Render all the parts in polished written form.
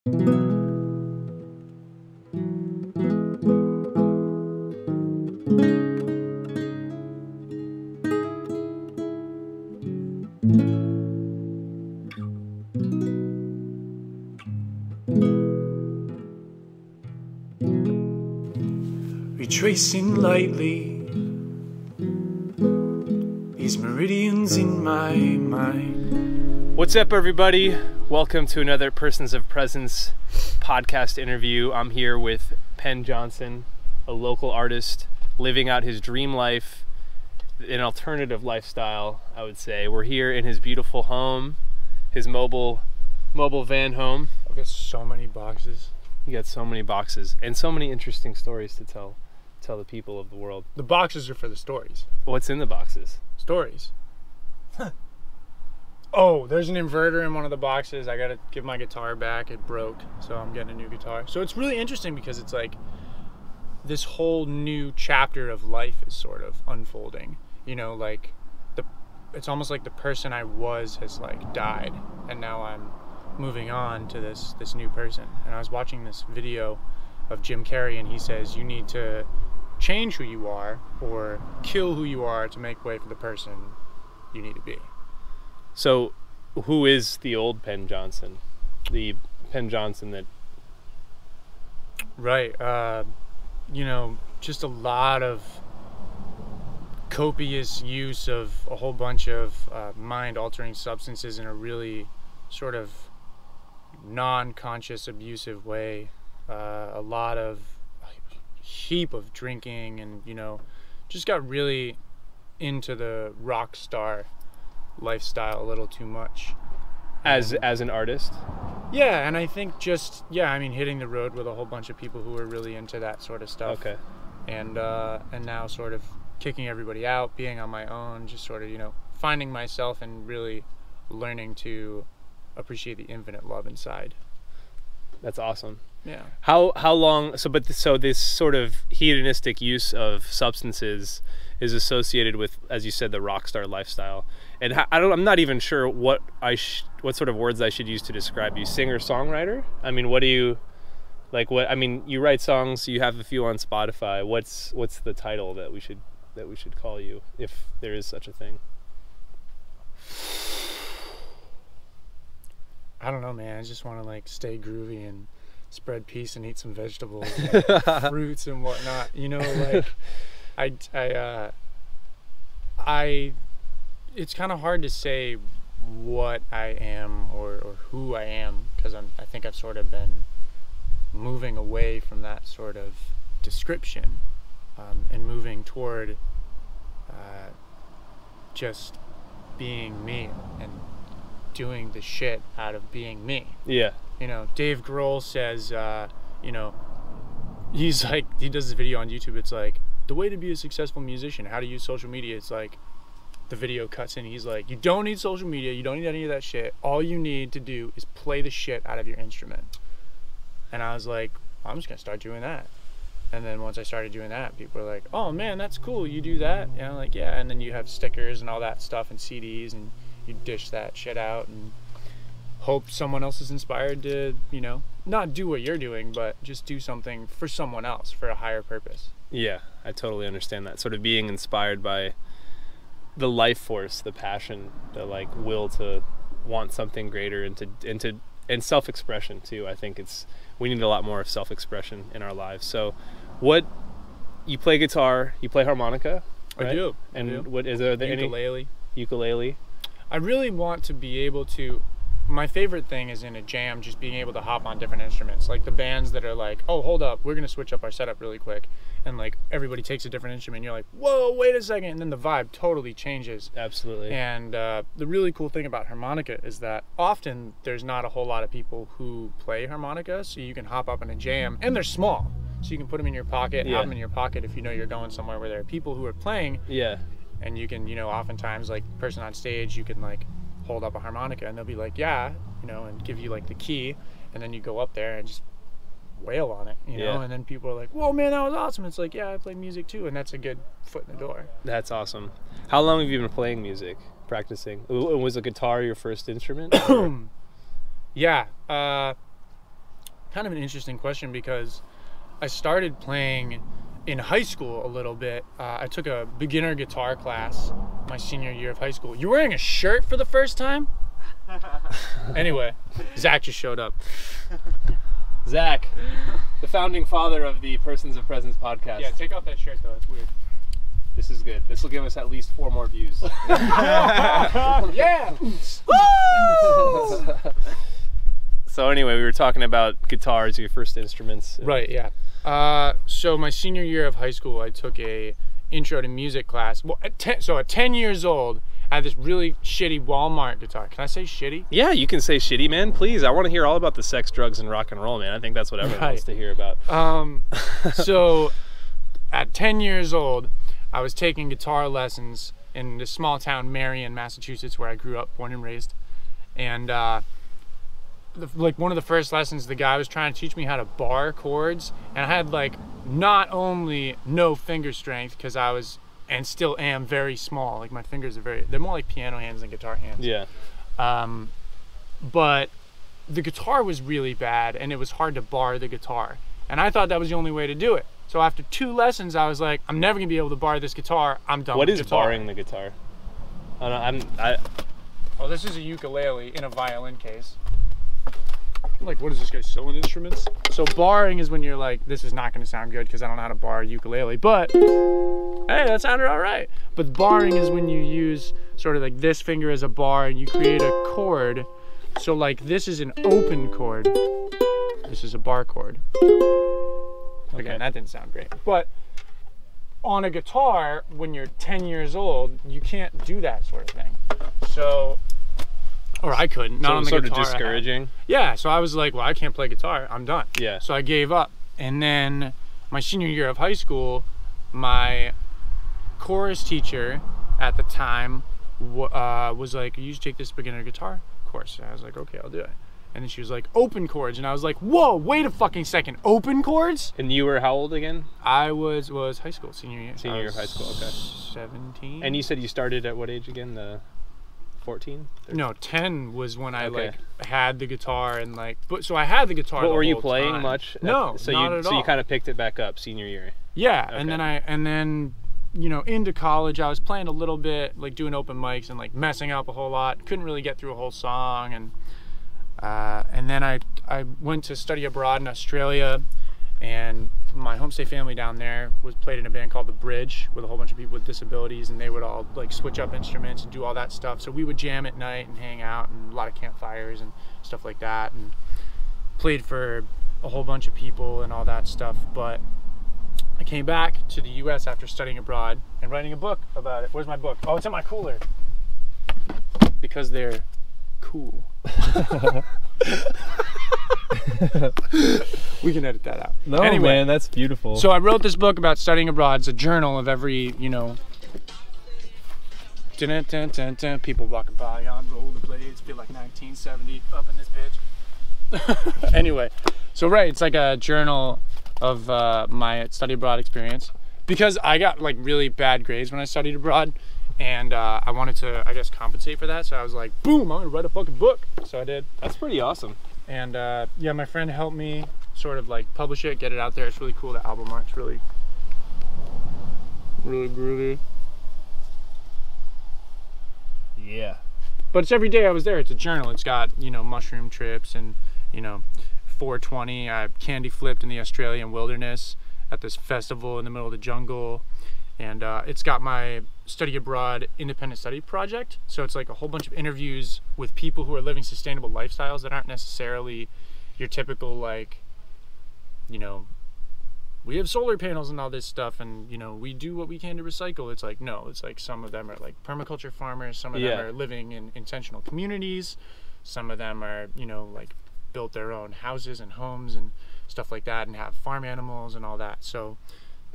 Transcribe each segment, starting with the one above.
Retracing lightly these meridians in my mind. What's up, everybody? Welcome to another Persons of Presence podcast interview. I'm here with Penn Johnson, a local artist living out his dream life, an alternative lifestyle, I would say. We're here in his beautiful home, his mobile van home. I've got so many boxes. You got so many boxes and so many interesting stories to tell the people of the world. The boxes are for the stories. What's in the boxes? Stories. Oh, there's an inverter in one of the boxes. I gotta give my guitar back. It broke, so I'm getting a new guitar. So it's really interesting because it's like this whole new chapter of life is sort of unfolding. You know, like it's almost like the person I was has like died, and now I'm moving on to this new person. And I was watching this video of Jim Carrey, and he says you need to change who you are or kill who you are to make way for the person you need to be. So who is the old Penn Johnson? The Penn Johnson that... Right. You know, just a lot of copious use of a whole bunch of mind-altering substances in a really sort of non-conscious, abusive way. A lot of heap of drinking, and you know, just got really into the rock star lifestyle a little too much. As an artist? Yeah, and I think just, I mean, hitting the road with a whole bunch of people who were really into that sort of stuff. Okay. And now sort of kicking everybody out, being on my own, just sort of, you know, finding myself and really learning to appreciate the infinite love inside. That's awesome. Yeah. How long, so this sort of hedonistic use of substances is associated with, as you said, the rock star lifestyle. And I'm not even sure what sort of words I should use to describe you. Singer songwriter? I mean, what do you like? What I mean, you write songs. You have a few on Spotify. What's the title that we should call you, if there is such a thing? I don't know, man. I just want to like stay groovy and spread peace and eat some vegetables, and fruits and whatnot. You know, like it's kind of hard to say what I am or who I am, because I think I've sort of been moving away from that sort of description and moving toward just being me and doing the shit out of being me. Yeah. You know, Dave Grohl says, you know, he's like, he does this video on YouTube. It's like, the way to be a successful musician, how to use social media. It's like, the video cuts in. He's like, you don't need social media. You don't need any of that shit. All you need to do is play the shit out of your instrument. And I was like, I'm just going to start doing that. And then once I started doing that, people were like, oh man, that's cool. You do that? And I'm like, yeah. And then you have stickers and all that stuff and CDs, and you dish that shit out and hope someone else is inspired to, you know, not do what you're doing, but just do something for someone else, for a higher purpose. Yeah, I totally understand that. Sort of being inspired by the life force, the passion, the like will to want something greater, and self-expression too. I think we need a lot more of self-expression in our lives. So you play guitar, you play harmonica, right? I do. And what is there Ukulele. Ukulele? I really want to be able to, my favorite thing is in a jam, just being able to hop on different instruments. Like the bands that are like, oh, hold up, we're going to switch up our setup really quick. And like everybody takes a different instrument. You're like, whoa, wait a second. And then the vibe totally changes. Absolutely. And the really cool thing about harmonica is that often there's not a whole lot of people who play harmonica. So you can hop up in a jam, and they're small. So you can put them in your pocket, have them in your pocket if you know you're going somewhere where there are people who are playing. Yeah. And you can, you know, oftentimes like the person on stage, you can like hold up a harmonica and they'll be like, yeah, you know, and give you like the key, and then you go up there and just wail on it, you know, and then people are like, whoa man, that was awesome. It's like, yeah, I play music too, and that's a good foot in the door. That's awesome. How long have you been playing music, practicing? Was a guitar your first instrument? Yeah, kind of an interesting question because I started playing in high school a little bit. I took a beginner guitar class my senior year of high school. You're wearing a shirt for the first time? Anyway, Zach just showed up. Zach, the founding father of the Persons of Presence podcast. Yeah, take off that shirt though, it's weird. This is good. This will give us at least 4 more views. Yeah! So anyway, we were talking about guitars, your first instruments. Right, yeah. So my senior year of high school, I took a intro to music class. Well, at 10 years old, I had this really shitty Walmart guitar. Can I say shitty? Yeah, you can say shitty, man. Please, I want to hear all about the sex, drugs, and rock and roll, man. I think that's what everyone wants to hear about. So at 10 years old, I was taking guitar lessons in this small town, Marion, Massachusetts, where I grew up, born and raised. And like one of the first lessons, the guy was trying to teach me how to bar chords, and I had like not only no finger strength because I was and still am very small. Like my fingers are they're more like piano hands than guitar hands. Yeah. But the guitar was really bad, and it was hard to bar the guitar, and I thought that was the only way to do it. So after 2 lessons, I was like, I'm never gonna be able to bar this guitar. I'm done. What with is guitar. barring the guitar? Oh, this is a ukulele in a violin case. Like, what is this guy selling instruments? So barring is when you're like, this is not gonna sound good because I don't know how to bar a ukulele, but hey, that sounded all right. But barring is when you use sort of like this finger as a bar and you create a chord. So like this is an open chord. This is a bar chord. Again, that didn't sound great. But on a guitar, when you're 10 years old, you can't do that sort of thing. So, or I couldn't, not on the sort guitar. Sort of discouraging. Yeah, so I was like, well, I can't play guitar, I'm done. Yeah. So I gave up. And then my senior year of high school, my chorus teacher at the time was like, you should take this beginner guitar course. And I was like, okay, I'll do it. And then she was like, open chords. And I was like, whoa, wait a fucking second, open chords? And you were how old again? I was high school, senior year. Senior year of high school, okay. 17. And you said you started at what age again? The 14? No, 10 was when I like had the guitar and like, but so I had the guitar. But were you whole playing time. much? No, so not at all. So you kind of picked it back up senior year. Yeah, Okay. and then you know, into college I was playing a little bit, like doing open mics and like messing up a whole lot. Couldn't really get through a whole song, and then I went to study abroad in Australia, and my homestay family down there played in a band called The Bridge with a whole bunch of people with disabilities, and they would all like switch up instruments and do all that stuff. So we would jam at night and hang out, and a lot of campfires and stuff like that, and played for a whole bunch of people and all that stuff. But I came back to the US after studying abroad and writing a book about it. Where's my book? Oh, it's in my cooler. Because they're cool. We can edit that out. No, anyway, man, that's beautiful. So I wrote this book about studying abroad. It's a journal of every, you know, people walking by on rollerblades, feel like 1970 up in this bitch. Anyway, so right, it's like a journal of my study abroad experience, because I got like really bad grades when I studied abroad, and I wanted to, I guess, compensate for that. So I was like, boom, I'm gonna write a fucking book. So I did. That's pretty awesome. And yeah, my friend helped me sort of like publish it, get it out there. It's really cool. The album art's really groovy. Yeah. But it's every day I was there. It's a journal. It's got, you know, mushroom trips and, you know, 420. I candy flipped in the Australian wilderness at this festival in the middle of the jungle. And it's got my study abroad independent study project. So it's like a whole bunch of interviews with people who are living sustainable lifestyles that aren't necessarily your typical, like, you know, we have solar panels and all this stuff, and, you know, we do what we can to recycle. It's like, no, it's like some of them are like permaculture farmers, some of them are living in intentional communities, some of them are, you know, like built their own houses and homes and stuff like that, and have farm animals and all that. So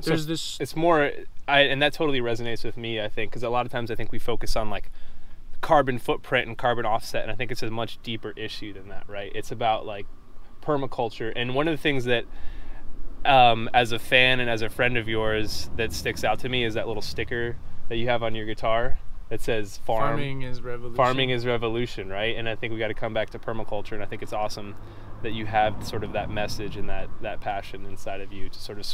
there's this, it's more, and that totally resonates with me, I think, because a lot of times I think we focus on like carbon footprint and carbon offset, and I think it's a much deeper issue than that, right? It's about like permaculture. And one of the things that as a fan and as a friend of yours that sticks out to me is that little sticker that you have on your guitar that says farming is revolution. Farming is revolution, right? And I think we got to come back to permaculture, and I think it's awesome that you have sort of that message and that passion inside of you to sort of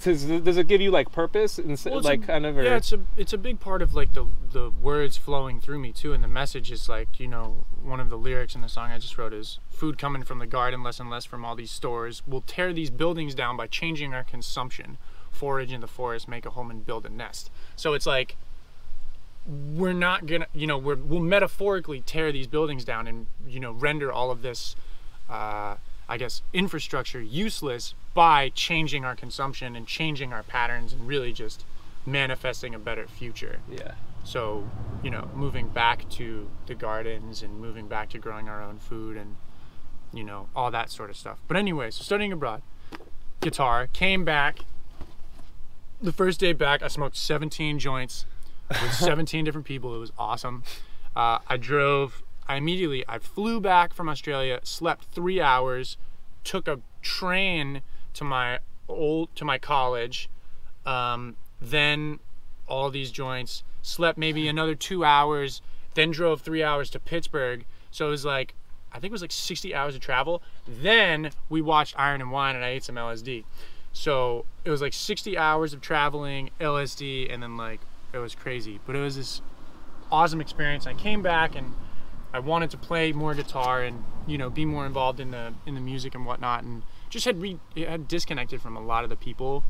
does it give you like purpose and Well, like kind of, or? Yeah, it's a big part of like the words flowing through me too, and the message is like, you know, one of the lyrics in the song I just wrote is, food coming from the garden, less and less from all these stores. We'll tear these buildings down by changing our consumption. Forage in the forest, make a home and build a nest. So it's like, we're not gonna, you know, we'll metaphorically tear these buildings down and, you know, render all of this I guess infrastructure useless by changing our consumption and changing our patterns and really just manifesting a better future. Yeah. So, you know, moving back to the gardens and moving back to growing our own food and, you know, all that sort of stuff. But anyway, so studying abroad, guitar, came back. The first day back, I smoked 17 joints with 17 different people. It was awesome. I flew back from Australia, slept 3 hours, took a train to my college, then all these joints, slept maybe another 2 hours, then drove 3 hours to Pittsburgh. So it was like, I think it was like 60 hours of travel. Then we watched Iron and Wine and I ate some LSD. So it was like 60 hours of traveling, LSD, and then like, it was crazy. But it was this awesome experience. I came back and I wanted to play more guitar and, you know, be more involved in the music and whatnot, and just had disconnected from a lot of the people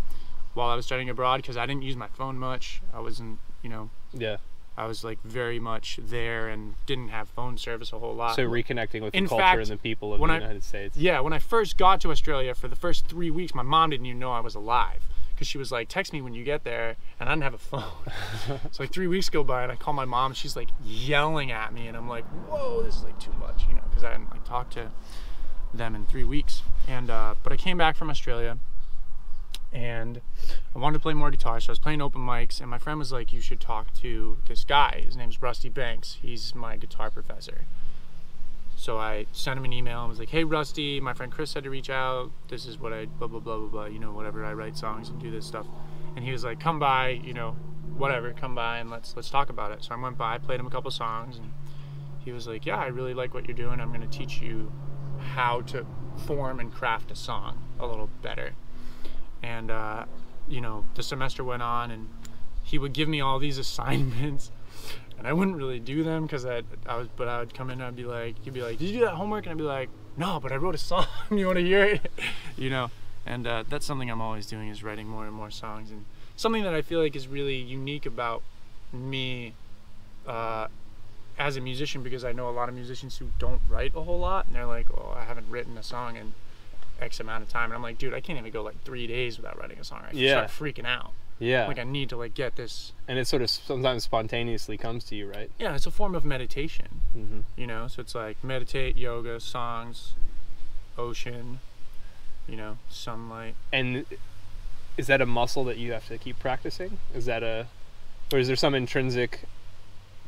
while I was studying abroad because I didn't use my phone much. I wasn't, you know, Yeah. I was like very much there and didn't have phone service a whole lot. So reconnecting with the In culture fact, and the people of the United States. Yeah, when I first got to Australia, for the first 3 weeks, my mom didn't even know I was alive because she was like, text me when you get there, and I didn't have a phone. So like 3 weeks go by and I call my mom, she's like yelling at me, and I'm like, whoa, this is like too much, you know, because I hadn't like talked to them in 3 weeks. And but I came back from Australia and I wanted to play more guitar, so I was playing open mics, and my friend was like, you should talk to this guy. His name's Rusty Banks. He's my guitar professor. So I sent him an email and was like, hey Rusty, my friend Chris said to reach out. This is what I blah blah blah blah blah, you know, whatever, I write songs and do this stuff. And he was like, come by, you know, whatever, come by and let's talk about it. So I went by, played him a couple songs, and he was like, yeah, I really like what you're doing. I'm gonna teach you how to form and craft a song a little better. And you know, the semester went on and he would give me all these assignments and I wouldn't really do them because I would come in and he'd be like, did you do that homework? And I'd be like, no, but I wrote a song. You want to hear it? You know, and that's something I'm always doing, is writing more and more songs, and something that I feel like is really unique about me as a musician, because I know a lot of musicians who don't write a whole lot and they're like, oh, I haven't written a song in X amount of time, and I'm like, dude, I can't even go like 3 days without writing a song. I start freaking out. Yeah. Like I need to like get this. And it sort of sometimes spontaneously comes to you, right? Yeah, it's a form of meditation. Mm-hmm. You know, so it's like meditate, yoga, songs, ocean, you know, sunlight. And is that a muscle that you have to keep practicing? Is that or is there some intrinsic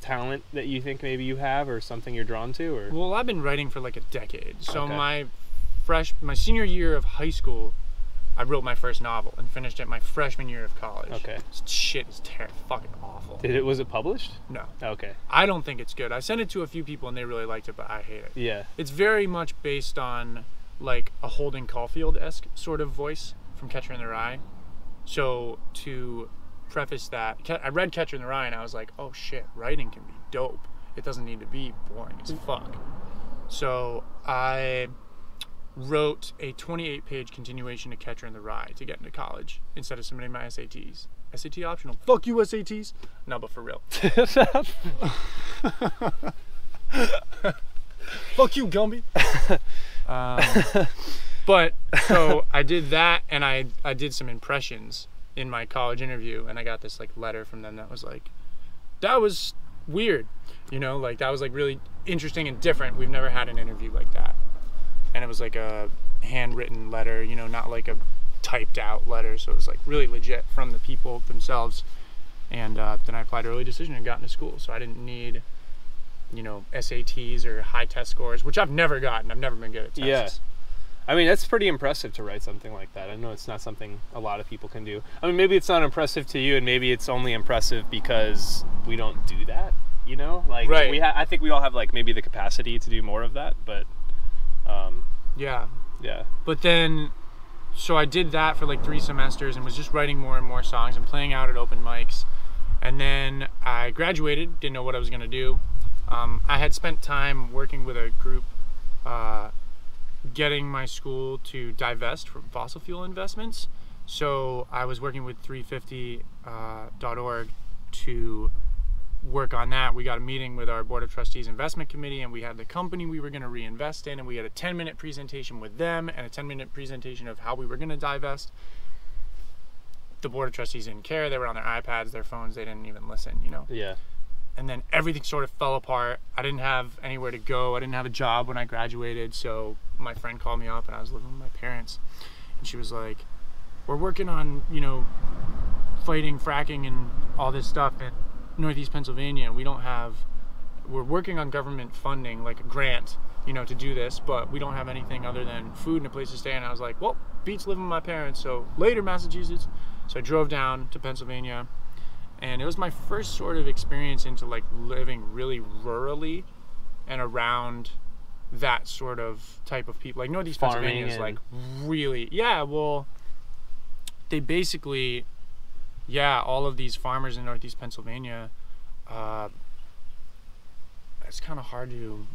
talent that you think maybe you have, or something you're drawn to? Or Well, I've been writing for like a decade. So Okay. my senior year of high school, I wrote my first novel and finished it my freshman year of college. Okay. Shit is fucking awful. was it published? No. Okay. I don't think it's good. I sent it to a few people and they really liked it, but I hate it. Yeah. It's very much based on like a Holden Caulfield-esque sort of voice from Catcher in the Rye. So to preface that, I read Catcher in the Rye and I was like, oh shit, writing can be dope. It doesn't need to be boring as fuck. So I wrote a 28-page continuation to Catcher in the Rye to get into college instead of submitting my SATs. SAT optional. Fuck you, SATs. No, but for real. Fuck you, Gumby. But so I did that, and I did some impressions in my college interview, and I got this like letter from them that was like, that was weird, you know, like that was like really interesting and different. We've never had an interview like that. And it was like a handwritten letter, you know, not like a typed out letter. So it was like really legit from the people themselves. And then I applied early decision and got into school. So I didn't need, you know, SATs or high test scores, which I've never gotten. I've never been good at tests. Yeah. I mean, that's pretty impressive to write something like that. I know it's not something a lot of people can do. I mean, maybe it's not impressive to you, and maybe it's only impressive because we don't do that, you know? Like, right. I think we all have like maybe the capacity to do more of that, but Yeah. Yeah. But then, so I did that for like 3 semesters and was just writing more and more songs and playing out at open mics. And then I graduated, didn't know what I was gonna do. I had spent time working with a group getting my school to divest from fossil fuel investments. So I was working with 350.org to work on that. We got a meeting with our Board of Trustees investment committee, and we had the company we were going to reinvest in, and we had a 10-minute presentation with them and a 10-minute presentation of how we were going to divest. The Board of Trustees didn't care. They were on their iPads, their phones. They didn't even listen, you know. Yeah. And then everything sort of fell apart. I didn't have anywhere to go. I didn't have a job when I graduated, so my friend called me up, and I was living with my parents, and she was like, we're working on, you know, fighting fracking and all this stuff in Northeast Pennsylvania, and we're working on government funding, like a grant, you know, to do this, but we don't have anything other than food and a place to stay. And I was like, well, beats living with my parents, so later, Massachusetts. So I drove down to Pennsylvania, and it was my first sort of experience into like living really rurally and around that sort of type of people. Like Northeast Pennsylvania is like really, yeah, well, they basically, yeah, all of these farmers in Northeast Pennsylvania, it's kind of hard to,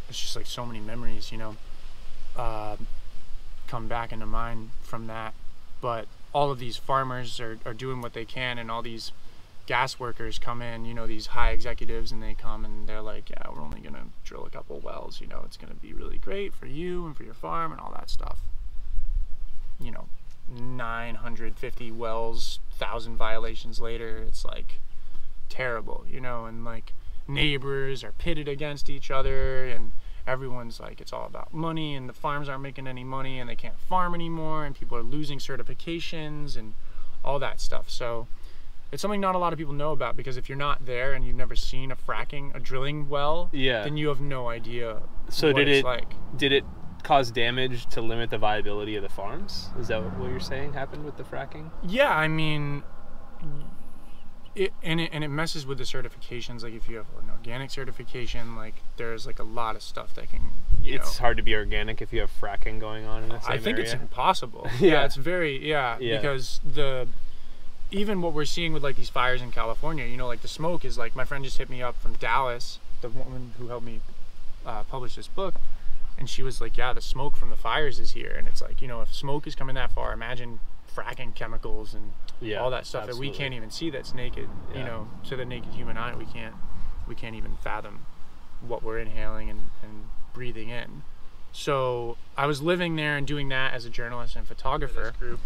it's just like so many memories, you know, come back into mind from that. But all of these farmers are doing what they can, and all these gas workers come in, you know, these high executives, and they come and they're like, yeah, we're only gonna drill a couple wells, you know, it's gonna be really great for you and for your farm and all that stuff. You know, 950 wells, 1,000 violations later, it's like terrible, you know, and like neighbors are pitted against each other, and everyone's like, it's all about money, and the farms aren't making any money, and they can't farm anymore, and people are losing certifications and all that stuff. So it's something not a lot of people know about, because if you're not there and you've never seen a drilling well, yeah, then you have no idea. So did it cause damage to limit the viability of the farms? Is that what you're saying happened with the fracking? Yeah, I mean, it messes with the certifications. Like if you have an organic certification, like there's like a lot of stuff that can, it's hard to be organic if you have fracking going on in the same I think area. It's impossible. Yeah, it's very, because even what we're seeing with like these fires in California, you know, like the smoke is like, my friend just hit me up from Dallas, the woman who helped me publish this book, and she was like, yeah, the smoke from the fires is here. And it's like, you know, if smoke is coming that far, imagine fracking chemicals and all that stuff that we can't even see, that's naked, you know, to the naked human eye. We can't even fathom what we're inhaling and breathing in. So I was living there and doing that as a journalist and photographer group,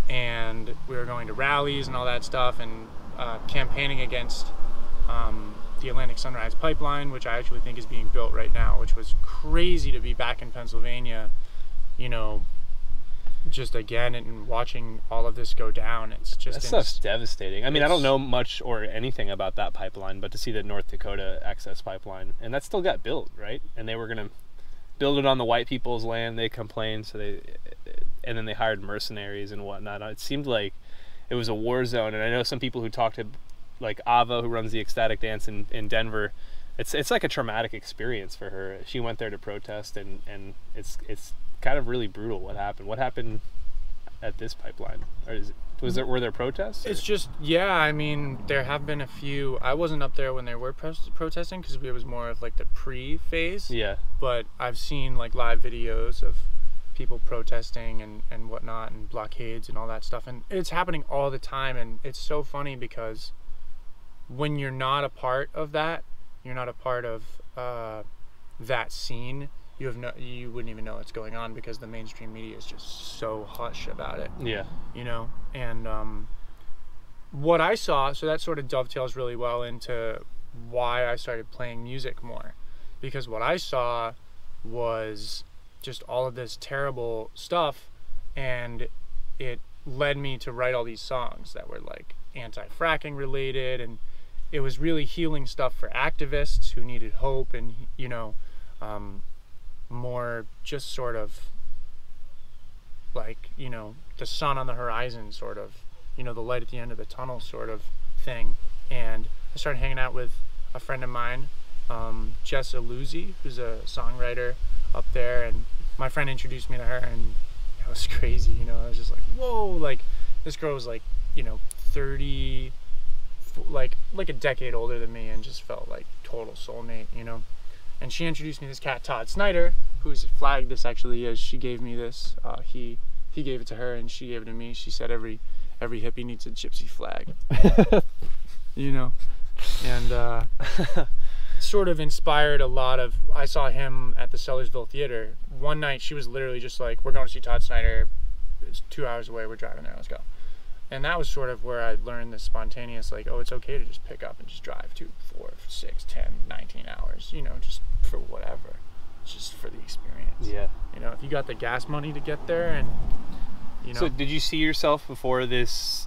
and we were going to rallies and all that stuff, and campaigning against the Atlantic Sunrise Pipeline, which I actually think is being built right now, which was crazy to be back in Pennsylvania, you know, just again, and watching all of this go down. It's just, that stuff's devastating. I mean, I don't know much or anything about that pipeline, but to see the North Dakota Access Pipeline, and that still got built, right? And they were going to build it on the white people's land. They complained, and then they hired mercenaries and whatnot. It seemed like it was a war zone. And I know some people who talked to, like Ava, who runs the Ecstatic Dance in Denver, it's like a traumatic experience for her. She went there to protest, and it's kind of really brutal what happened at this pipeline. Or were there protests? It's just, yeah, I mean, there have been a few. I wasn't up there when they were protesting, because it was more of like the pre-phase. Yeah. But I've seen like live videos of people protesting and whatnot, and blockades and all that stuff, and it's happening all the time. And it's so funny, because when you're not a part of that, you're not a part of that scene, you wouldn't even know what's going on, because the mainstream media is just so hush about it. Yeah. You know, and what I saw, so that sort of dovetails really well into why I started playing music more, because what I saw was just all of this terrible stuff, and it led me to write all these songs that were like anti-fracking related, and it was really healing stuff for activists who needed hope, and you know, more just sort of like, you know, the sun on the horizon, sort of, you know, the light at the end of the tunnel sort of thing. And I started hanging out with a friend of mine Jess Aluzzi, who's a songwriter up there, and my friend introduced me to her, and it was crazy, you know. I was just like, whoa, like this girl was like, you know, 30, like a decade older than me, and just felt like total soulmate, you know. And she introduced me to this cat, Todd Snyder, who's flagged this actually as she gave me this. He gave it to her, and she gave it to me. She said every hippie needs a gypsy flag. You know, and sort of inspired a lot of. I saw him at the Sellersville Theater one night. She was literally just like, "We're going to see Todd Snyder. It's 2 hours away. We're driving there. Let's go." And that was sort of where I learned this spontaneous, like, oh, it's okay to just pick up and just drive 2, 4, 6, 10, 19 hours. You know, just for whatever, just for the experience. Yeah. You know, if you got the gas money to get there, and you know. So did you see yourself before this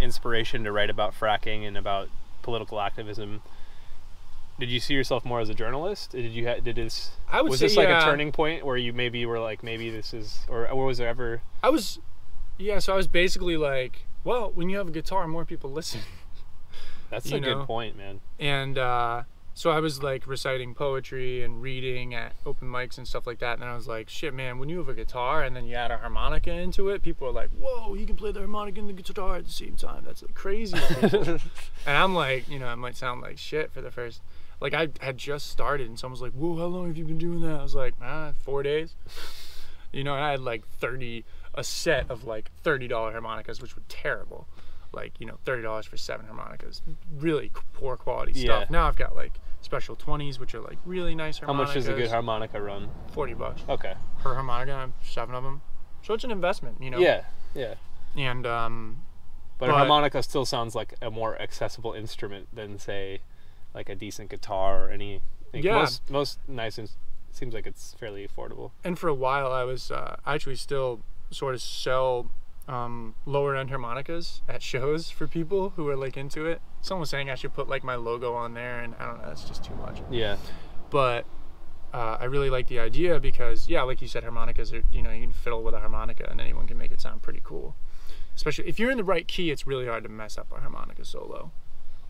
inspiration to write about fracking and about political activism? Did you see yourself more as a journalist? Was this like a turning point where you maybe were like, maybe this is, or was there ever? So I was basically like, well, when you have a guitar, more people listen. That's a good point, man. And so I was like reciting poetry and reading at open mics and stuff like that. And then I was like, shit, man, when you have a guitar and then you add a harmonica into it, people are like, whoa, you can play the harmonica and the guitar at the same time. That's like crazy. And I'm like, you know, I might sound like shit for the first, like I had just started and someone was like, whoa, how long have you been doing that? I was like, 4 days. You know, and I had like a set of like $30 harmonicas, which were terrible. Like, you know, $30 for 7 harmonicas, really poor quality stuff. Now I've got like special 20s, which are like really nice harmonicas. How much does a good harmonica run? $40. Okay. Per harmonica, I have 7 of them. So it's an investment, you know. Yeah. And but a harmonica still sounds like a more accessible instrument than, say, like a decent guitar or any. Yeah. Most nice. Seems like it's fairly affordable. And for a while, I was actually still sort of sell lower end harmonicas at shows for people who are like into it. Someone was saying I should put like my logo on there, and I don't know, that's just too much. Yeah. But I really like the idea because, yeah, like you said, harmonicas are, you know, you can fiddle with a harmonica and anyone can make it sound pretty cool. Especially if you're in the right key, it's really hard to mess up a harmonica solo.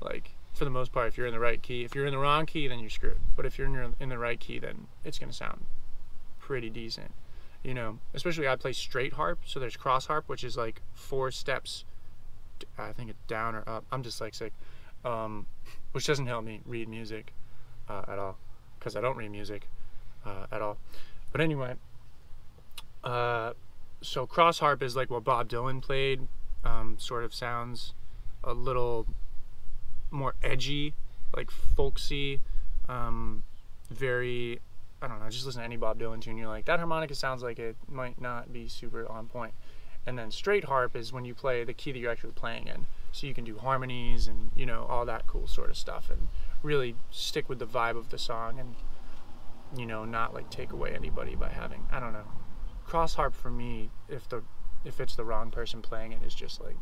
Like, for the most part, if you're in the right key. If you're in the wrong key, then you're screwed. But if you're in the right key, then it's going to sound pretty decent. You know, especially I play straight harp, so there's cross harp, which is like 4 steps, I think it's down or up. I'm dyslexic, which doesn't help me read music at all, because I don't read music at all. But anyway, so cross harp is like what Bob Dylan played, sort of sounds a little more edgy, like folksy, very, I don't know, just listen to any Bob Dylan tune, you're like, that harmonica sounds like it might not be super on point. And then straight harp is when you play the key that you're actually playing in, so you can do harmonies and, you know, all that cool sort of stuff, and really stick with the vibe of the song, and, you know, not like take away anybody by having, I don't know, cross harp for me, if it's the wrong person playing it, is just like,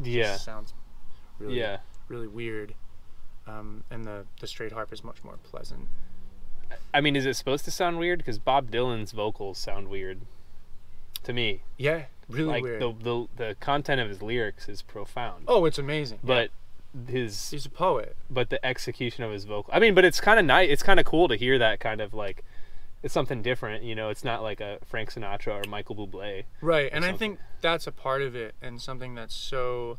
yeah, sounds really weird. And the straight harp is much more pleasant. I mean, is it supposed to sound weird? Because Bob Dylan's vocals sound weird to me. Yeah, really weird. The content of his lyrics is profound. Oh, it's amazing. But he's a poet. But the execution of his vocal, I mean, but it's kind of nice. It's kind of cool to hear that kind of like, it's something different, you know. It's not like a Frank Sinatra or Michael Bublé. Right, and I think that's a part of it, and something that's so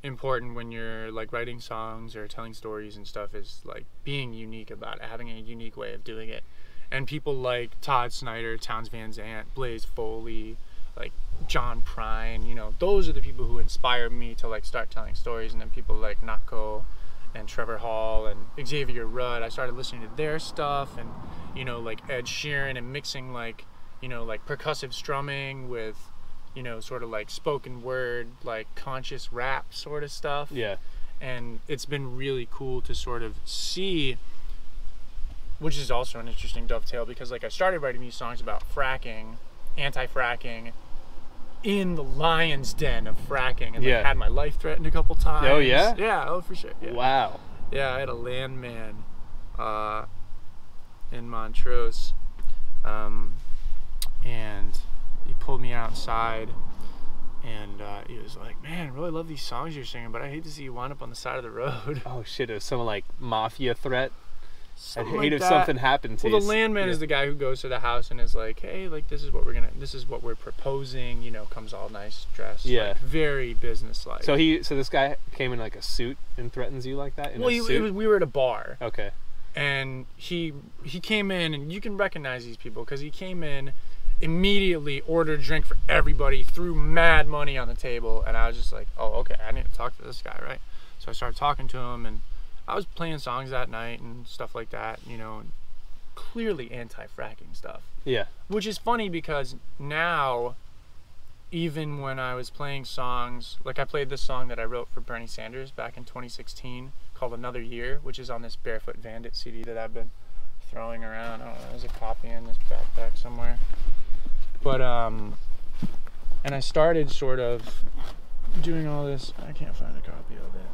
important when you're like writing songs or telling stories and stuff, is like being unique about it, having a unique way of doing it. And people like Todd Snyder, Townes Van Zandt, Blaze Foley, like John Prine, you know, those are the people who inspired me to like start telling stories. And then people like Nako and Trevor Hall and Xavier Rudd, I started listening to their stuff, and, you know, like Ed Sheeran, and mixing like, you know, like percussive strumming with, you know, sort of like spoken word, like conscious rap sort of stuff. Yeah. And it's been really cool to sort of see, which is also an interesting dovetail, because like I started writing these songs about fracking, anti-fracking, in the lion's den of fracking, and like had my life threatened a couple times. Oh yeah? Yeah, oh for sure. Yeah. Wow. Yeah, I had a landman in Montrose, and he pulled me outside, and he was like, man, I really love these songs you're singing, but I hate to see you wind up on the side of the road. Oh shit, it was some like mafia threat. I'd hate if something happened to you. Well, the landman is the guy who goes to the house and is like, hey, like, this is what we're proposing, you know, comes all nice dressed. Yeah. Like, very businesslike. So this guy came in like a suit and threatens you like that? Well, we were at a bar. Okay. And he came in, and you can recognize these people because he came in, immediately ordered a drink for everybody, threw mad money on the table, and I was just like, oh, okay, I need to talk to this guy, right? So I started talking to him, and I was playing songs that night and stuff like that, you know, and clearly anti-fracking stuff. Yeah. Which is funny because now, even when I was playing songs, like I played this song that I wrote for Bernie Sanders back in 2016 called Another Year, which is on this Barefoot Vandit CD that I've been throwing around. I don't know, there's a copy in this backpack somewhere. But, and I started sort of doing all this. I can't find a copy of it,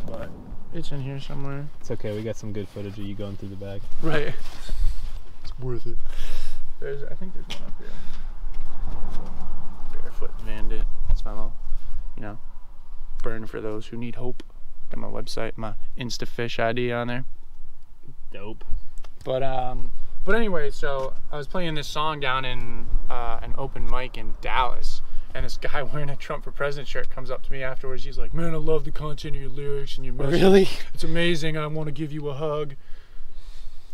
but it's in here somewhere. It's okay, we got some good footage of you going through the bag. Right. It's worth it. I think there's one up here. Barefoot Vandit. That's my little, you know, burn for those who need hope. Got my website, my InstaFish ID on there. Dope. But anyway, so I was playing this song down in an open mic in Dallas, and this guy wearing a Trump for President shirt comes up to me afterwards. He's like, man, I love the content of your lyrics and your message. Really? It's amazing. I want to give you a hug.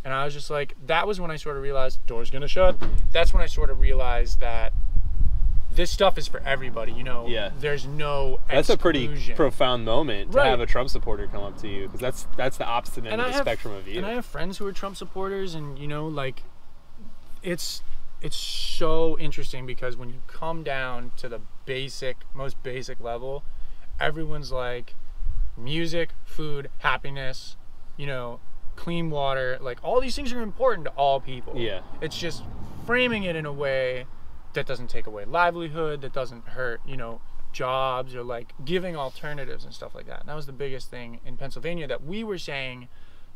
And I was just like, that was when I sort of realized, door's gonna shut. That's when I sort of realized that this stuff is for everybody, you know. Yeah. There's no That's exclusion. a pretty profound moment to Right. have a Trump supporter come up to you, because that's the opposite end of the spectrum of you. And I have friends who are Trump supporters, and you know, like, it's so interesting because when you come down to the most basic level, everyone's like, music, food, happiness, you know, clean water, like all these things are important to all people. Yeah. It's just framing it in a way that doesn't take away livelihood, that doesn't hurt, you know, jobs, or like giving alternatives and stuff like that. And that was the biggest thing in Pennsylvania that we were saying,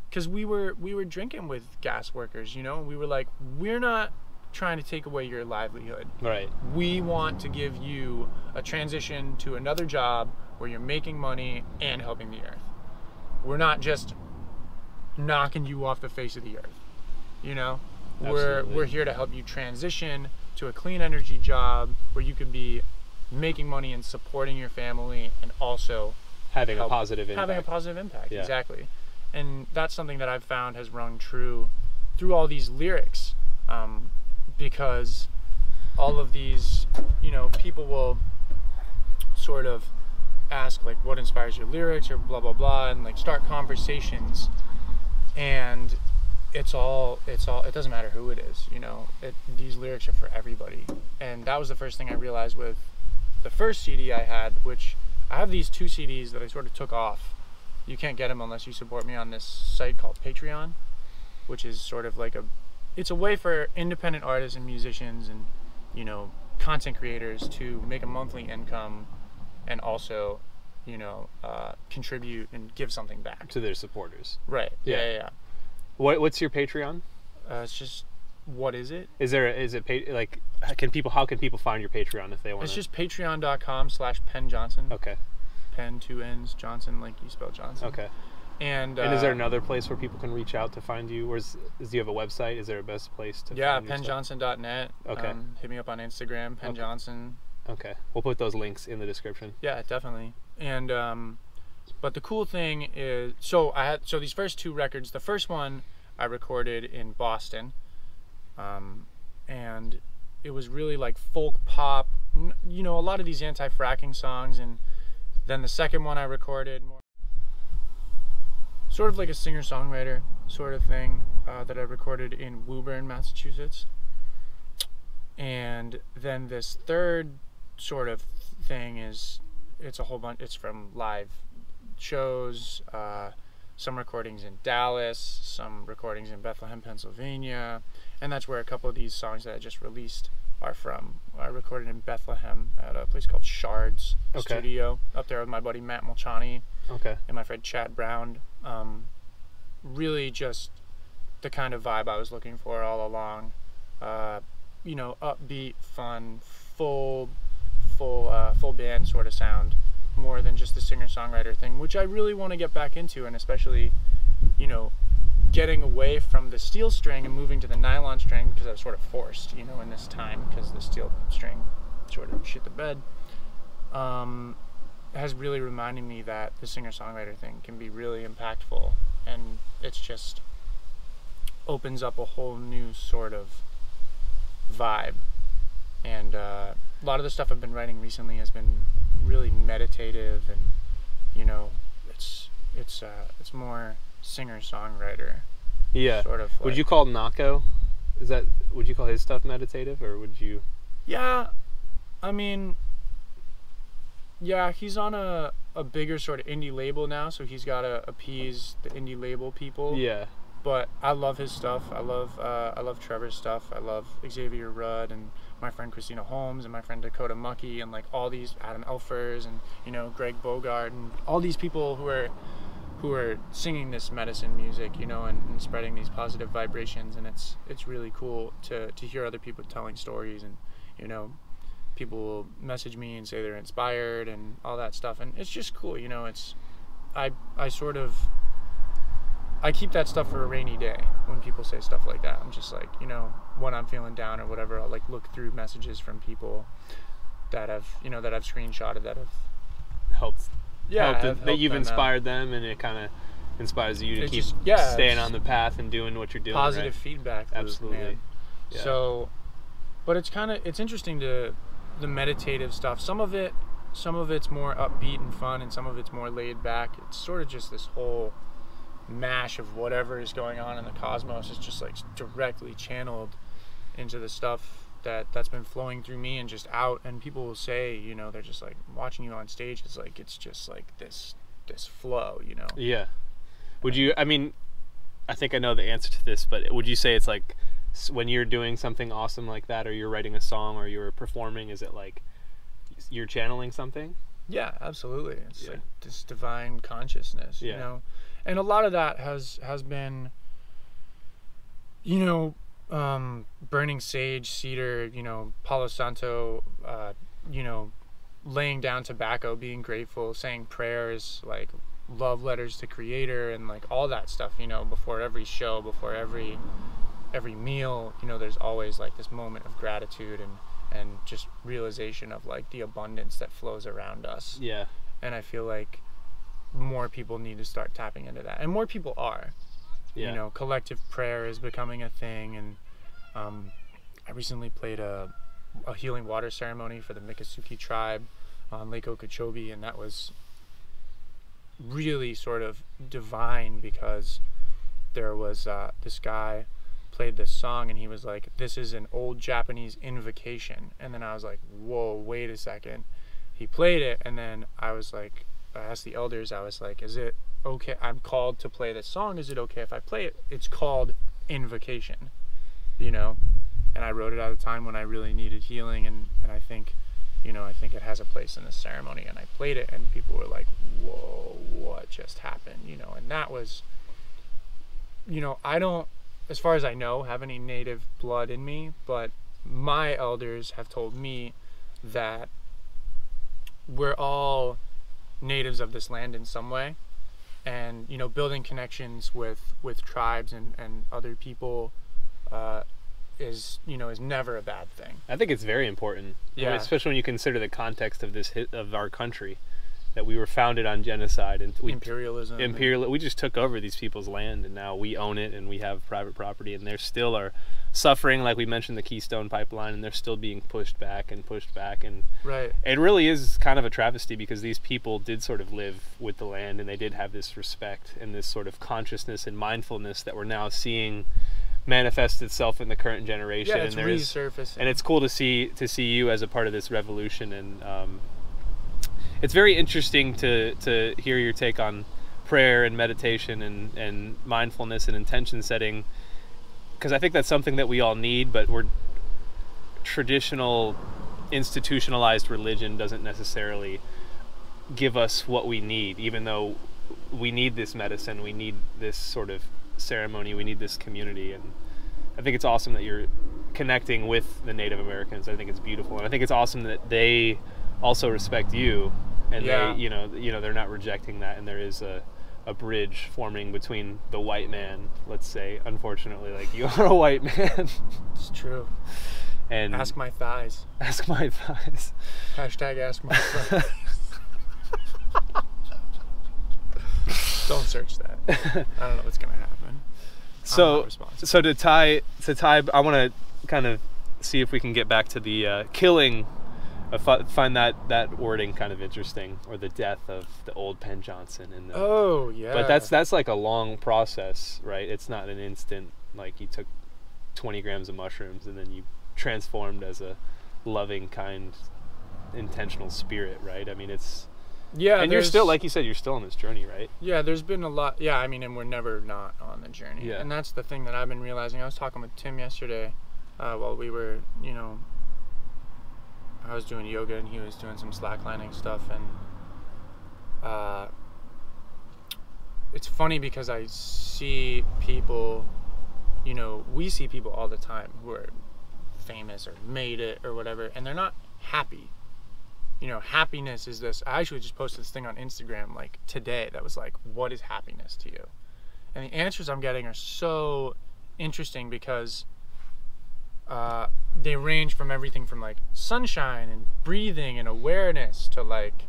because we were drinking with gas workers, you know, we were like, we're not trying to take away your livelihood. Right. We want to give you a transition to another job where you're making money and helping the earth. We're not just knocking you off the face of the earth, you know. Absolutely. We're here to help you transition to a clean energy job where you could be making money and supporting your family, and also having a positive impact. Having a positive impact, Yeah. exactly. And that's something that I've found has rung true through all these lyrics, because all of these, you know, people will sort of ask like, what inspires your lyrics, or blah blah blah, and like start conversations, and it doesn't matter who it is, you know, these lyrics are for everybody. And that was the first thing I realized with the first CD I had, which I have these 2 CDs that I sort of took off. You can't get them unless you support me on this site called Patreon, which is sort of like it's a way for independent artists and musicians and, you know, content creators to make a monthly income and also, you know, contribute and give something back to their supporters. Right. Yeah. What's your Patreon? It's just, what is it? How can people find your Patreon if they want? It's just patreon.com/Penn Johnson. Okay. Penn, 2 N's, Johnson, like you spell Johnson. Okay. And is there another place where people can reach out to find you? Or do you have a website? Is there a best place to find PennJohnson.net. Okay. Hit me up on Instagram, Penn Johnson. Okay. We'll put those links in the description. Yeah, definitely. And but the cool thing is, so these first 2 records, the first one I recorded in Boston, and it was really like folk pop, you know, a lot of these anti-fracking songs. And then the second one I recorded more sort of like a singer-songwriter sort of thing, that I recorded in Woburn, Massachusetts. And then this third sort of thing it's a whole bunch, it's from live shows, some recordings in Dallas, some recordings in Bethlehem, Pennsylvania, and that's where a couple of these songs that I just released are from. I recorded in Bethlehem at a place called Shards Studio, up there with my buddy Matt Mulchani. Okay. And my friend Chad Brown. Really just the kind of vibe I was looking for all along. You know, upbeat, fun, full band sort of sound, more than just the singer-songwriter thing, which I really want to get back into, and especially, you know, getting away from the steel string and moving to the nylon string because I was sort of forced, you know, in this time, because the steel string sort of shit the bed, has really reminded me that the singer-songwriter thing can be really impactful, and it's just opens up a whole new sort of vibe. And a lot of the stuff I've been writing recently has been really meditative, and you know, it's more singer-songwriter. Yeah. Sort of. Would you call Nako? Would you call his stuff meditative, or would you? Yeah, I mean, yeah, he's on a bigger sort of indie label now, so he's got to appease the indie label people. Yeah. But I love his stuff. I love Trevor's stuff. I love Xavier Rudd and my friend Christina Holmes and my friend Dakota Mucky and like all these Adam Elfers and, you know, Greg Bogart and all these people who are singing this medicine music, you know, and spreading these positive vibrations. And it's really cool to hear other people telling stories, and, you know, people will message me and say they're inspired and all that stuff, and it's just cool, you know. I keep that stuff for a rainy day. When people say stuff like that, I'm just like, you know, when I'm feeling down or whatever, I'll like look through messages from people that I've screenshotted that have helped that you've them inspired them, and it kind of inspires you to keep staying on the path and doing what you're doing. Positive right? feedback. Absolutely. Man. Yeah. So, but it's interesting to the meditative stuff. Some of it's more upbeat and fun, and some of it's more laid back. It's sort of just this whole mash of whatever is going on in the cosmos is just like directly channeled into the stuff that's been flowing through me and just out. And people will say, you know, they're just like, watching you on stage, it's just like this flow, you know. Yeah. Would you, I mean, I think I know the answer to this, but would you say it's like when you're doing something awesome like that, or you're writing a song, or you're performing, is it like you're channeling something? Yeah, absolutely. It's like this divine consciousness, you know. And a lot of that has been, you know, burning sage, cedar, you know, Palo Santo, you know, laying down tobacco, being grateful, saying prayers, like love letters to Creator, and like all that stuff, you know, before every show, before every meal, you know, there's always like this moment of gratitude and just realization of like the abundance that flows around us. Yeah. And I feel like more people need to start tapping into that, and more people are. You know, collective prayer is becoming a thing, and I recently played a healing water ceremony for the Miccosukee tribe on Lake Okeechobee, and that was really sort of divine, because there was this guy played this song, and he was like, this is an old Japanese invocation. And then I was like, whoa, wait a second. He played it, and then I was like, I asked the elders, I was like, is it okay, I'm called to play this song, is it okay if I play it? It's called Invocation, you know. And I wrote it at a time when I really needed healing, and I think, you know, I think it has a place in this ceremony. And I played it, and people were like, whoa, what just happened, you know. And that was, you know, I don't, as far as I know, have any native blood in me, but my elders have told me that we're all natives of this land in some way, and, you know, building connections with tribes and other people is never a bad thing. I think it's very important. Yeah. I mean, especially when you consider the context of of our country, that we were founded on genocide and imperialism. We just took over these people's land, and now we own it, and we have private property, and they still are suffering, like we mentioned, the Keystone Pipeline, and they're still being pushed back, and right. It really is kind of a travesty, because these people did sort of live with the land, and they did have this respect and this sort of consciousness and mindfulness that we're now seeing manifest itself in the current generation. Yeah, it's resurfacing. And it's cool to see you as a part of this revolution. And it's very interesting to hear your take on prayer and meditation and mindfulness and intention setting, because I think that's something that we all need, but traditional institutionalized religion doesn't necessarily give us what we need, even though we need this medicine, we need this sort of ceremony, we need this community. And I think it's awesome that you're connecting with the Native Americans. I think it's beautiful, and I think it's awesome that they also respect you, and they, you know, they're not rejecting that, and there is a a bridge forming between the white man, let's say, unfortunately, like you are a white man. It's true. And ask my thighs. Ask my thighs. Hashtag ask my thighs. Don't search that. I don't know what's gonna happen. So to tie, I want to kind of see if we can get back to the killing. Find that wording kind of interesting, or the death of the old Penn Johnson. And oh yeah. But that's like a long process, right? It's not an instant. Like you took 20 grams of mushrooms and then you transformed as a loving, kind, intentional spirit, right? I mean, it's and you're still, like you said, you're still on this journey, right? Yeah, there's been a lot. Yeah, I mean, and we're never not on the journey. Yeah. And that's the thing that I've been realizing. I was talking with Tim yesterday while we were, I was doing yoga and he was doing some slacklining stuff, and it's funny because I see people, we see people all the time who are famous or made it or whatever, and they're not happy. Happiness is this. I actually just posted this thing on Instagram like today that was like, what is happiness to you? And the answers I'm getting are so interesting because they range from everything from like sunshine and breathing and awareness to like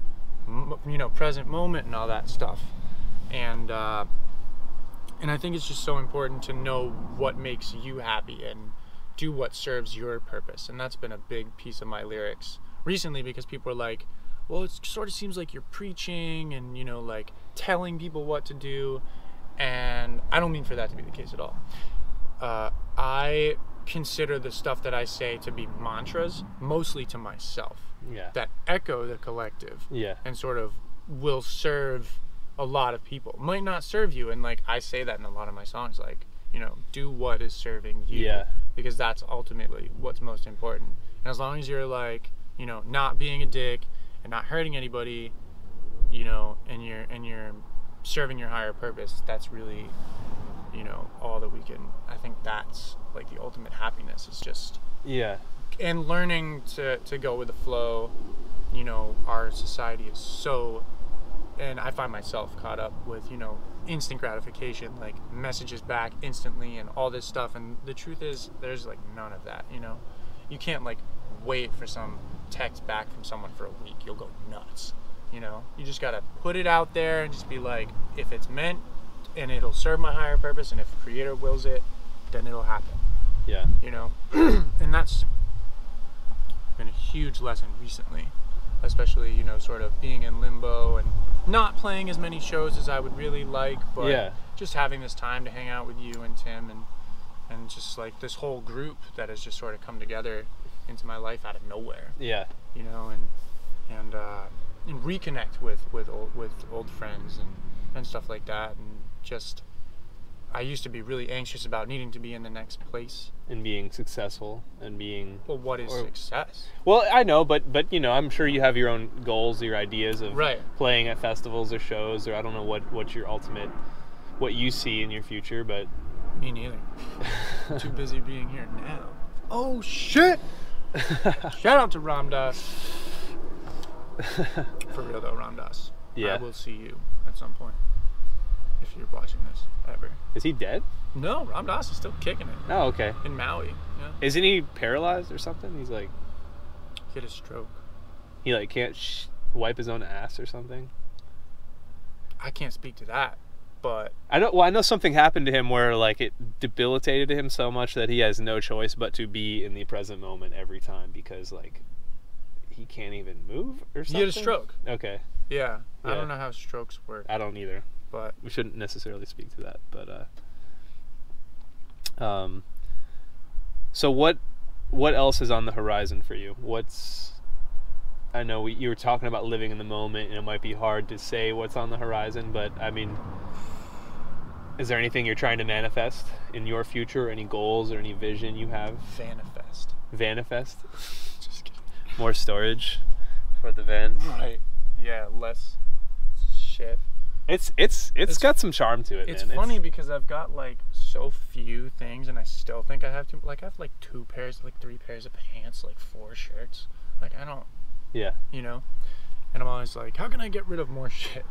present moment and all that stuff. And I think it's just so important to know what makes you happy and do what serves your purpose. And that's been a big piece of my lyrics recently, because people are like, well, it sort of seems like you're preaching and like telling people what to do, and I don't mean for that to be the case at all. I consider the stuff that I say to be mantras, mostly to myself, that echo the collective, and sort of will serve a lot of people. Might not serve you, and like I say that in a lot of my songs, like do what is serving you, because that's ultimately what's most important. And as long as you're like not being a dick and not hurting anybody, and you're serving your higher purpose, that's really all that we can. I think that's like the ultimate happiness, is just and learning to go with the flow. Our society is so, and I find myself caught up with instant gratification, like messages back instantly and all this stuff, and the truth is there's like none of that. You can't like wait for some text back from someone for a week. You'll go nuts. You just gotta put it out there and just be like, if it's meant and it'll serve my higher purpose, and if the creator wills it, then it'll happen. And that's been a huge lesson recently, especially sort of being in limbo and not playing as many shows as I would really like, but just having this time to hang out with you and Tim and just like this whole group that has just sort of come together into my life out of nowhere. And reconnect with old friends and stuff like that. And just, I used to be really anxious about needing to be in the next place and being successful and being. Well, what is success? Well, I know, but I'm sure you have your own goals, your ideas of playing at festivals or shows, or I don't know what your ultimate, what you see in your future, but. Me neither. I'm too busy being here now. Oh shit! Shout out to Ram Dass. For real though, Ram Dass. I will see you at some point, if you're watching this ever. Is he dead? No, Ram Dass is still kicking it. Oh, okay. In Maui. Isn't he paralyzed or something? He's like. He had a stroke. He like can't wipe his own ass or something. I can't speak to that. But I know something happened to him where like it debilitated him so much that he has no choice but to be in the present moment every time, because like he can't even move or something. He had a stroke. Okay. Yeah. I don't know how strokes work. I don't either. But we shouldn't necessarily speak to that. But so what else is on the horizon for you? I know you were talking about living in the moment, and it might be hard to say what's on the horizon, but I mean, is there anything you're trying to manifest in your future? Any goals or any vision you have? Vanifest? Just kidding. More storage for the van. Right. Yeah, less shit. It's got some charm to it, man. It's funny because I've got like so few things, and I still think I have to. Like I have like 3 pairs of pants, like 4 shirts. Like I don't. Yeah. And I'm always like, how can I get rid of more shit?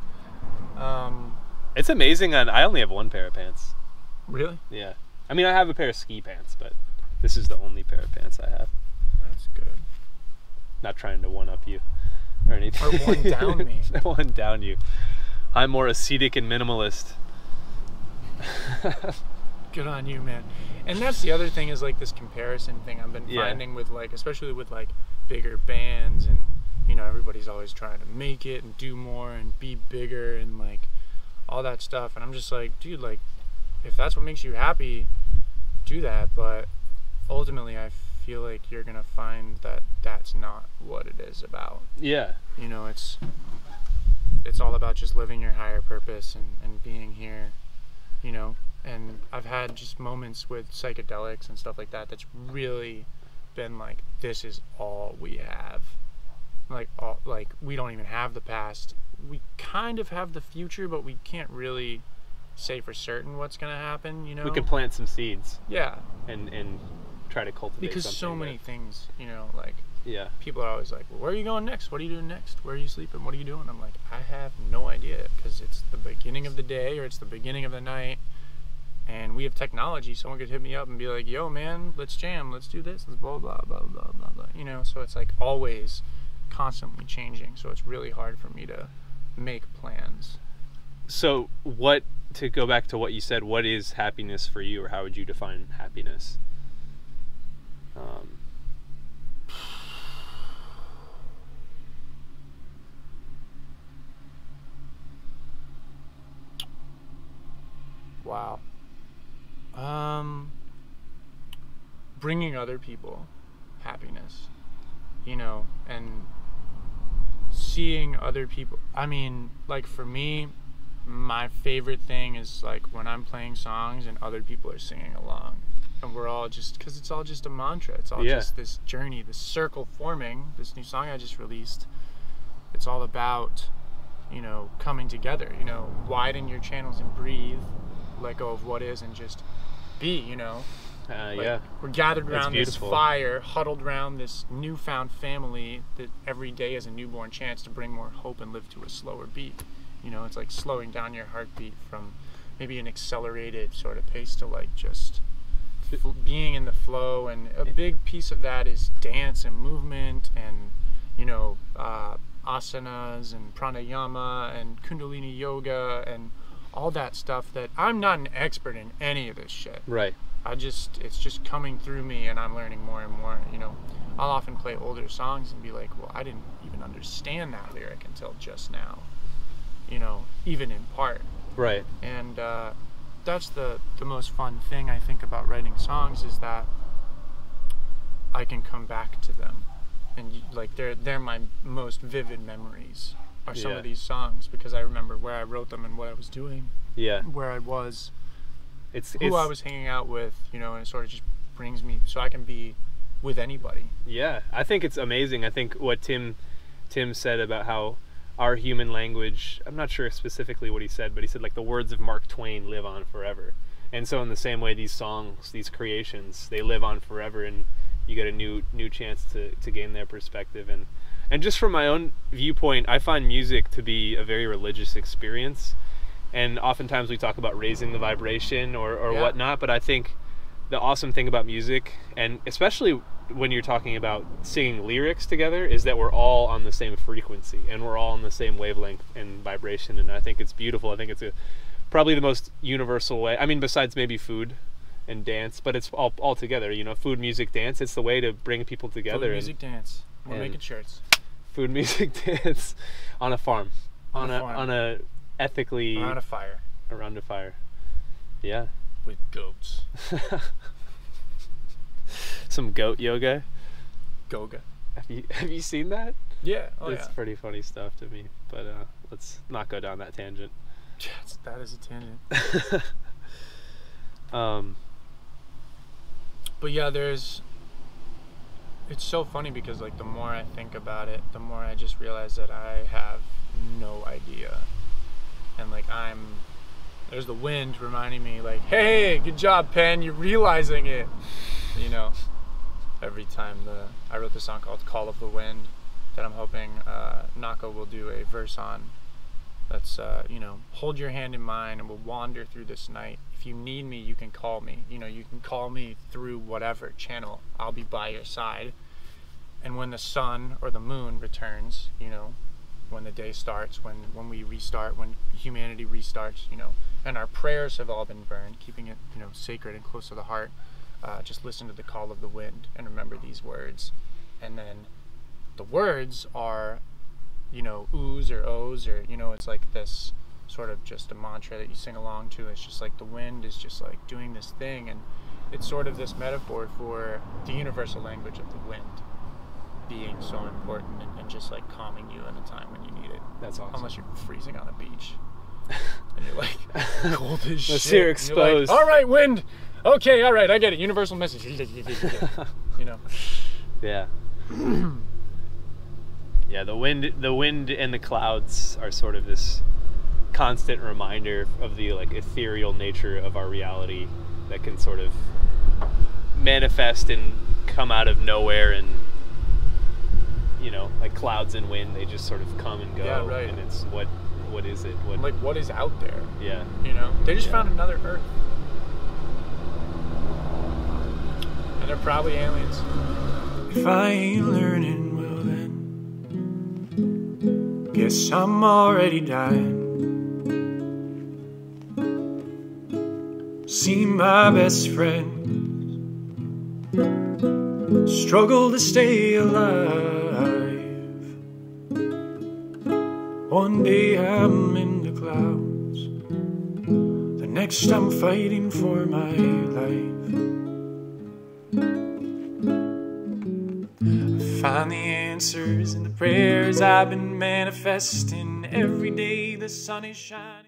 It's amazing. I only have one pair of pants. Really? Yeah. I mean, I have a pair of ski pants, but this is the only pair of pants I have. That's good. Not trying to one-up you or anything. Or one down me. One down you. I'm more ascetic and minimalist. Good on you, man. And that's the other thing, is like this comparison thing I've been finding with, like, especially with like bigger bands, and you know, everybody's always trying to make it and do more and be bigger and like all that stuff. And I'm just like, dude, like, if that's what makes you happy, do that. But ultimately, I feel like you're gonna find that that's not what it is about. Yeah. You know, it's all about just living your higher purpose and being here, you know. And I've had just moments with psychedelics and stuff like that that's really been like, this is all we have. Like we don't even have the past. We kind of have the future, but we can't really say for certain what's gonna happen, you know. We could plant some seeds. Yeah. And try to cultivate because something. So many things, you know, like, yeah, people are always like, well, where are you going next? What are you doing next? Where are you sleeping? What are you doing? I'm like, I have no idea, because it's the beginning of the day or it's the beginning of the night, and we have technology. Someone could hit me up and be like, yo man, let's jam, let's do this, let's blah blah blah blah blah blah, you know. So it's like always constantly changing, so it's really hard for me to make plans. So to go back to what you said, what is happiness for you, or how would you define happiness? Wow. Bringing other people happiness, you know, and seeing other people. I mean, like, for me, my favorite thing is like when I'm playing songs and other people are singing along, and we're all just, because it's all just a mantra. It's all just this journey, this circle forming. This new song I just released, it's all about, you know, coming together, you know, widen your channels and breathe, let go of what is, and just be, you know. Yeah, we're gathered around this fire, huddled around this newfound family that every day is a newborn chance to bring more hope and live to a slower beat. You know, it's like slowing down your heartbeat from maybe an accelerated sort of pace to like just being in the flow. And a big piece of that is dance and movement, and, you know, asanas and pranayama and kundalini yoga and all that stuff that I'm not an expert in any of this shit. Right. It's just coming through me, and I'm learning more and more, you know. I'll often play older songs and be like, well, I didn't even understand that lyric until just now, you know, even in part. Right. And that's the most fun thing I think about writing songs, is that I can come back to them, and like they're my most vivid memories are some of these songs, because I remember where I wrote them and what I was doing. Yeah. Where I was. Who I was hanging out with, you know, and it sort of just brings me, so I can be with anybody. Yeah, I think it's amazing. I think what Tim said about how our human language, I'm not sure specifically what he said, but he said like the words of Mark Twain live on forever. And so in the same way, these songs, these creations, they live on forever, and you get a new chance to gain their perspective. And just from my own viewpoint, I find music to be a very religious experience. And oftentimes we talk about raising the vibration or whatnot, but I think the awesome thing about music, and especially when you're talking about singing lyrics together, is that we're all on the same frequency and we're all on the same wavelength and vibration. And I think it's beautiful. I think it's probably the most universal way. I mean, besides maybe food and dance, but it's all together, you know, food, music, dance. It's the way to bring people together. Food, music, dance. We're making shirts. Food, music, dance on a farm. On a ethically around a fire. Yeah. With goats. Some goat yoga. Goga. Have you seen that? Yeah. It's pretty funny stuff to me. But let's not go down that tangent. Yes, that is a tangent. But yeah, it's so funny, because like the more I think about it, the more I just realize that I have no idea. And like there's the wind reminding me like, hey, good job, Penn, you're realizing it, you know. Every time I wrote this song called Call of the Wind that I'm hoping Nako will do a verse on, Let's, you know, hold your hand in mine and we'll wander through this night. If you need me, you can call me. You know, you can call me through whatever channel. I'll be by your side. And when the sun or the moon returns, you know, when the day starts, when we restart, when humanity restarts, you know, and our prayers have all been burned, keeping it, you know, sacred and close to the heart, just listen to the call of the wind and remember these words. And then the words are, you know, oohs or ohs, or, you know, it's like this sort of just a mantra that you sing along to. It's just like the wind is just like doing this thing, and it's sort of this metaphor for the universal language of the wind being so important and just like calming you in a time when you need it. That's awesome. Unless you're freezing on a beach and you're like cold as shit. Unless you're exposed. Like, all right, wind. Okay, all right, I get it. Universal message. You know. Yeah. Yeah, the wind and the clouds are sort of this constant reminder of the like ethereal nature of our reality that can sort of manifest and come out of nowhere, and you know, like clouds and wind, they just sort of come and go. Yeah, right. And it's what is it? What is out there? Yeah. You know, they just found another Earth, and they're probably aliens. If I ain't learning, well then, guess I'm already dying. See my best friend struggle to stay alive. One day I'm in the clouds, the next I'm fighting for my life. I find the answers in the prayers I've been manifesting. Every day the sun is shining.